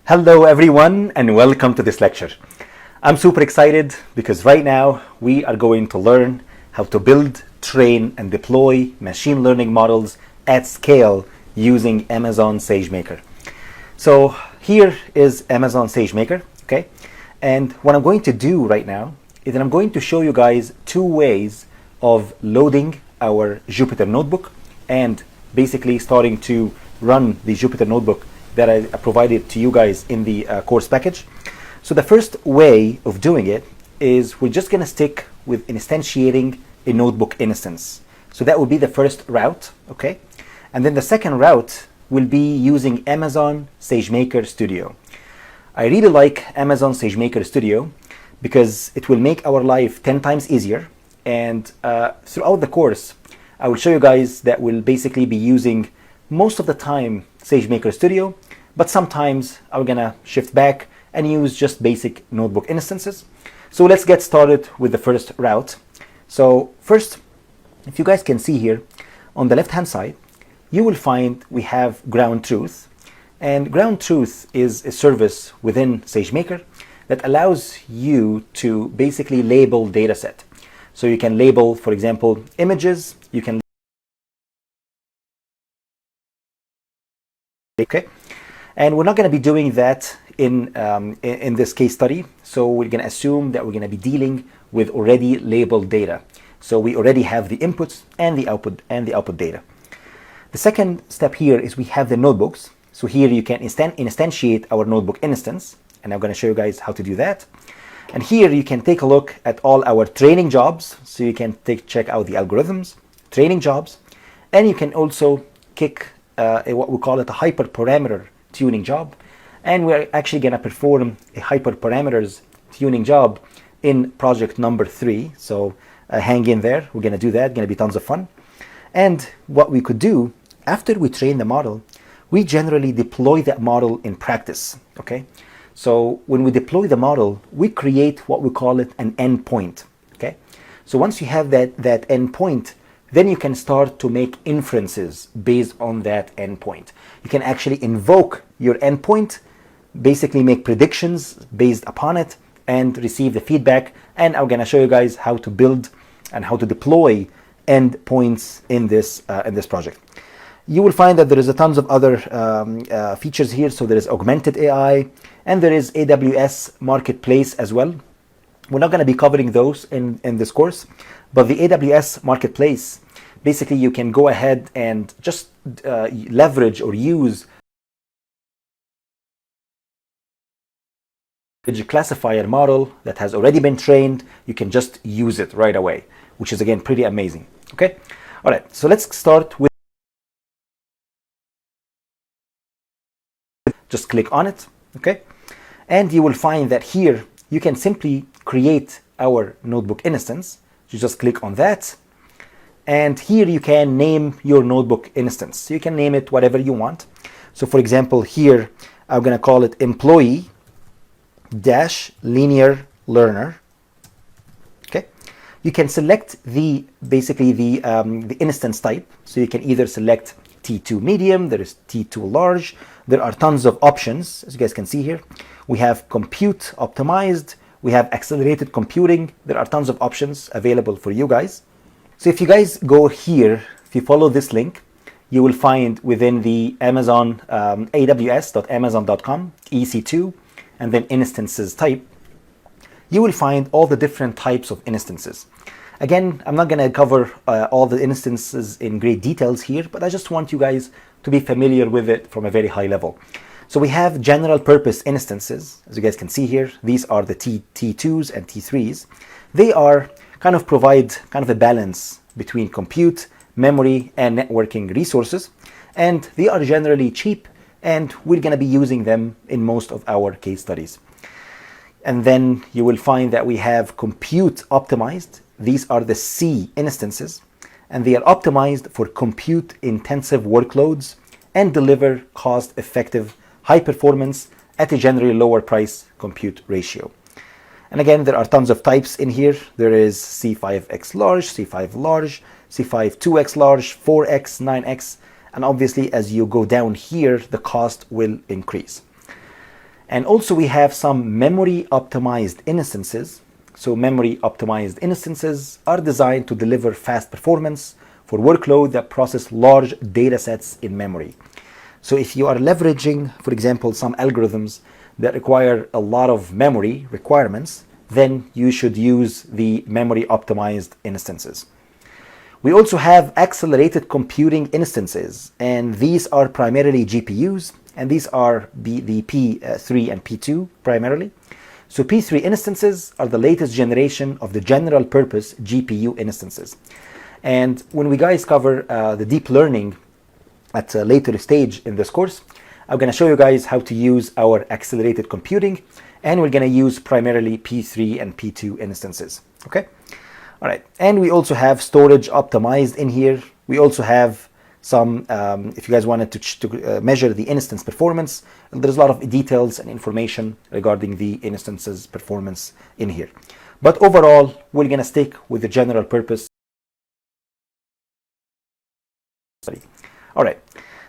Hello everyone and welcome to this lecture. I'm super excited because right now we are going to learn how to build, train and deploy machine learning models at scale using Amazon SageMaker. So here is Amazon SageMaker, okay? And what I'm going to do right now is that I'm going to show you guys two ways of loading our Jupyter notebook and basically starting to run the Jupyter notebook that I provided to you guys in the course package. So the first way of doing it is we're just gonna stick with instantiating a notebook instance. So that will be the first route, okay? And then the second route will be using Amazon SageMaker Studio. I really like Amazon SageMaker Studio because it will make our life 10 times easier. And throughout the course, I will show you guys that we'll basically be using most of the time SageMaker Studio, but sometimes I'm gonna shift back and use just basic notebook instances. So let's get started with the first route. So first, if you guys can see here, on the left-hand side, you will find we have ground truth. And ground truth is a service within SageMaker that allows you to basically label data set. So you can label, for example, images, you can okay, and we're not going to be doing that in this case study. So we're going to assume that we're going to be dealing with already labeled data. So we already have the inputs and the output data. The second step here is we have the notebooks. So here you can instantiate our notebook instance, and I'm going to show you guys how to do that. And here you can take a look at all our training jobs. So you can check out the algorithms, training jobs, and you can also kick what we call it a hyperparameter tuning job. And we're actually going to perform a hyperparameters tuning job in project number 3. So hang in there. We're going to do that. Going to be tons of fun. And what we could do after we train the model, we generally deploy that model in practice. Okay. So when we deploy the model, we create what we call it an endpoint. Okay. So once you have that endpoint, then you can start to make inferences based on that endpoint. You can actually invoke your endpoint, basically make predictions based upon it, and receive the feedback. And I'm going to show you guys how to build and how to deploy endpoints in this project. You will find that there is a tons of other features here. So there is augmented AI, and there is AWS Marketplace as well. We're not going to be covering those in this course, but the AWS Marketplace, basically you can go ahead and just leverage or use a classifier model that has already been trained. You can just use it right away, which is again pretty amazing. Okay, all right, so let's start with, just click on it, okay? And you will find that here you can simply create our notebook instance. You just click on that. And here you can name your notebook instance. So you can name it whatever you want. So for example, here I'm going to call it employee dash linear learner. Okay. You can select basically the instance type. So you can either select T2 medium, there is T2 large. There are tons of options, as you guys can see here. We have compute optimized. We have accelerated computing. There are tons of options available for you guys. So if you guys go here, if you follow this link, you will find within the Amazon aws.amazon.com EC2 and then instances type, you will find all the different types of instances. Again, I'm not going to cover all the instances in great details here, but I just want you guys to be familiar with it from a very high level. So we have general purpose instances. As you guys can see here, these are the T2s and T3s. They are provide a balance between compute, memory, and networking resources. And they are generally cheap, and we're going to be using them in most of our case studies. And then you will find that we have compute optimized. These are the C instances, and they are optimized for compute intensive workloads and deliver cost-effective high performance at a generally lower price compute ratio. And again, there are tons of types in here. There is C5X large, C5 large, C5 2X large, 4X, 9X, and obviously as you go down here, the cost will increase. And also we have some memory optimized instances. So memory optimized instances are designed to deliver fast performance for workload that process large data sets in memory. So if you are leveraging, for example, some algorithms that require a lot of memory requirements, then you should use the memory optimized instances. We also have accelerated computing instances, and these are primarily GPUs, and these are the P3 and P2 primarily. So P3 instances are the latest generation of the general purpose GPU instances. And when we guys cover the deep learning at a later stage in this course, I'm going to show you guys how to use our accelerated computing, and we're going to use primarily P3 and P2 instances. Okay? All right. And we also have storage optimized in here. We also have some, if you guys wanted to measure the instance performance, there's a lot of details and information regarding the instance's performance in here. But overall, we're going to stick with the general purpose. All right.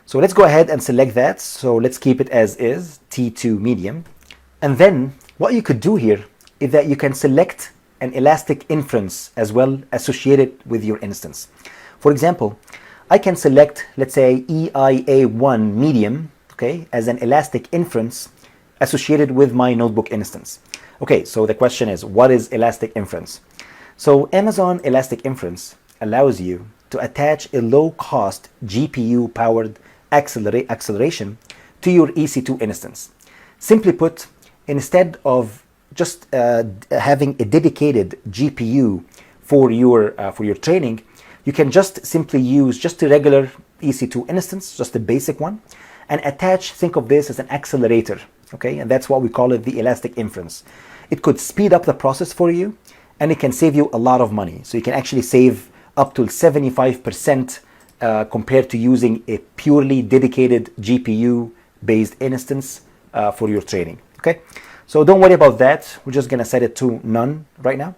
So let's go ahead and select that. So let's keep it as is, T2 medium. And then what you could do here is that you can select an elastic inference as well associated with your instance. For example, I can select, let's say, EIA1 medium, okay, as an elastic inference associated with my notebook instance. Okay, so the question is, what is elastic inference? So Amazon Elastic Inference allows you to attach a low-cost GPU-powered acceleration to your EC2 instance. Simply put, instead of just having a dedicated GPU for your training, you can just simply use just a regular EC2 instance, just a basic one, and attach, think of this as an accelerator, okay? And that's what we call it, the elastic inference. It could speed up the process for you, and it can save you a lot of money. So you can actually save up to 75% compared to using a purely dedicated GPU-based instance for your training, okay? So don't worry about that. We're just going to set it to none right now.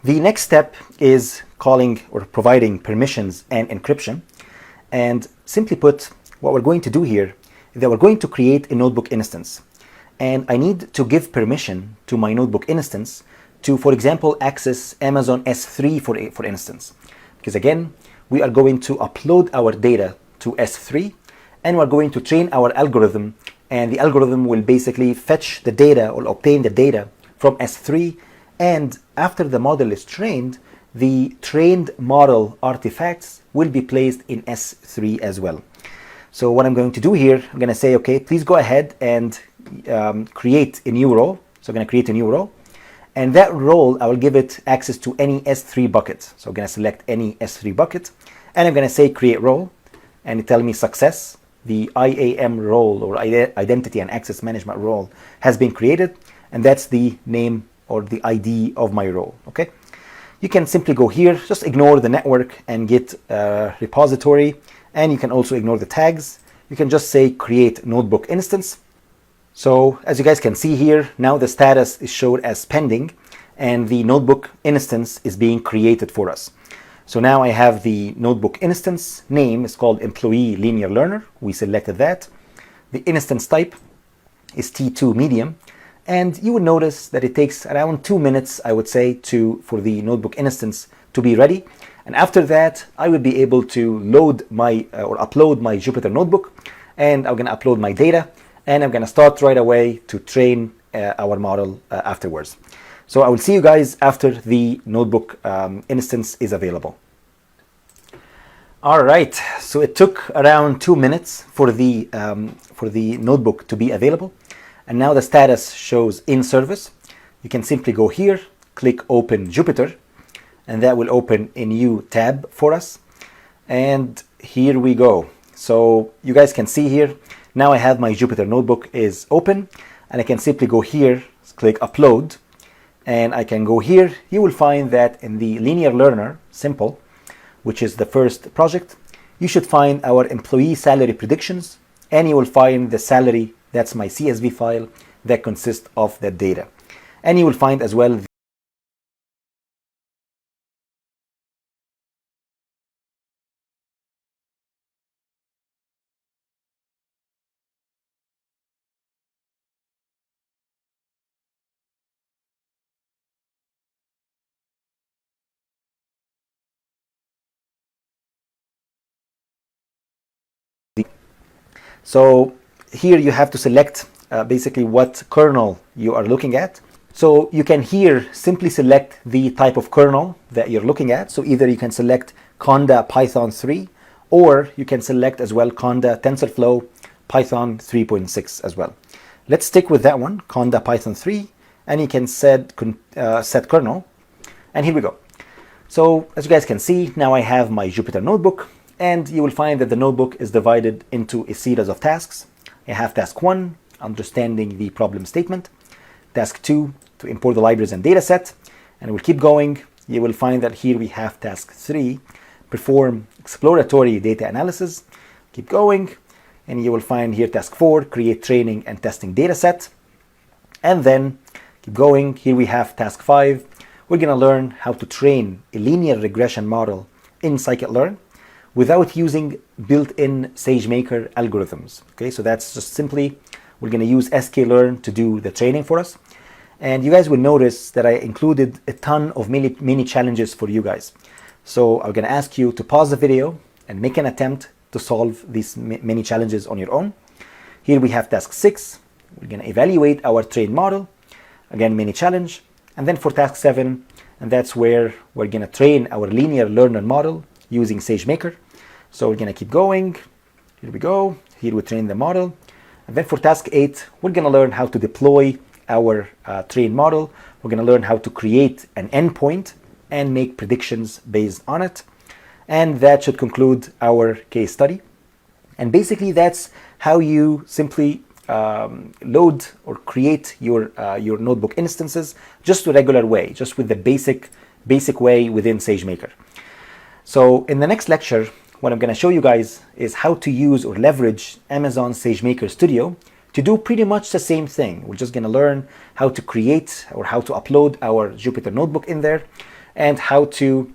The next step is calling or providing permissions and encryption. And simply put, what we're going to do here is that we're going to create a notebook instance. And I need to give permission to my notebook instance to, for example, access Amazon S3 for instance. Because again, we are going to upload our data to S3, and we're going to train our algorithm, and the algorithm will basically fetch the data or obtain the data from S3, and after the model is trained, the trained model artifacts will be placed in S3 as well. So what I'm going to do here, I'm going to say, okay, please go ahead and create a new row. So I'm going to create a new row. And that role, I will give it access to any S3 bucket. So I'm going to select any S3 bucket, and I'm going to say create role, and it tells me success. The IAM role, or Identity and Access Management role, has been created, and that's the name or the ID of my role, okay? You can simply go here, just ignore the network and Git repository, and you can also ignore the tags. You can just say create notebook instance. So as you guys can see here, now the status is showed as pending, and the notebook instance is being created for us. So now I have the notebook instance name is called employee linear learner. We selected that. The instance type is T2 medium, and you will notice that it takes around 2 minutes, I would say, for the notebook instance to be ready. And after that, I will be able to load my or upload my Jupyter notebook, and I'm going to upload my data, and I'm going to start right away to train our model afterwards. So I will see you guys after the notebook instance is available. All right, so it took around 2 minutes for the notebook to be available, and now the status shows in service. You can simply go here, click Open Jupyter, and that will open a new tab for us. And here we go. So you guys can see here, now I have my Jupyter notebook is open, and I can simply go here, click Upload, and I can go here. You will find that in the Linear Learner, Simple, which is the first project, you should find our employee salary predictions, and you will find the salary, that's my CSV file that consists of that data. And you will find as well So here you have to select basically what kernel you are looking at. So you can here simply select the type of kernel that you're looking at. So either you can select Conda Python 3, or you can select as well Conda TensorFlow Python 3.6 as well. Let's stick with that one, Conda Python 3, and you can set kernel, and here we go. So as you guys can see, now I have my Jupyter notebook, and you will find that the notebook is divided into a series of tasks. I have task 1, understanding the problem statement, task 2, to import the libraries and data set, and we'll keep going. You will find that here we have task 3, perform exploratory data analysis. Keep going, and you will find here task 4, create training and testing data set. And then keep going, here we have task 5. We're going to learn how to train a linear regression model in scikit-learn without using built-in SageMaker algorithms. Okay, so that's just simply, we're going to use sklearn to do the training for us. And you guys will notice that I included a ton of mini challenges for you guys. So I'm going to ask you to pause the video and make an attempt to solve these mini challenges on your own. Here we have task 6. We're going to evaluate our trained model. Again, mini challenge. And then for task 7, and that's where we're going to train our linear learner model using SageMaker. So we're going to keep going. Here we go. Here we train the model. And then for task 8, we're going to learn how to deploy our trained model. We're going to learn how to create an endpoint and make predictions based on it. And that should conclude our case study. And basically that's how you simply load or create your notebook instances just the regular way, just with the basic way within SageMaker. So in the next lecture, what I'm going to show you guys is how to use or leverage Amazon SageMaker Studio to do pretty much the same thing. We're just going to learn how to create or how to upload our Jupyter notebook in there and how to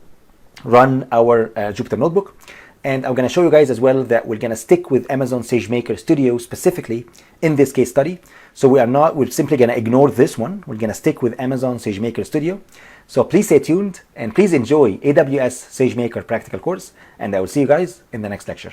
run our Jupyter notebook. And I'm going to show you guys as well that we're going to stick with Amazon SageMaker Studio specifically in this case study. So we're simply going to ignore this one. We're going to stick with Amazon SageMaker Studio. So please stay tuned and please enjoy AWS SageMaker practical course. And I will see you guys in the next lecture.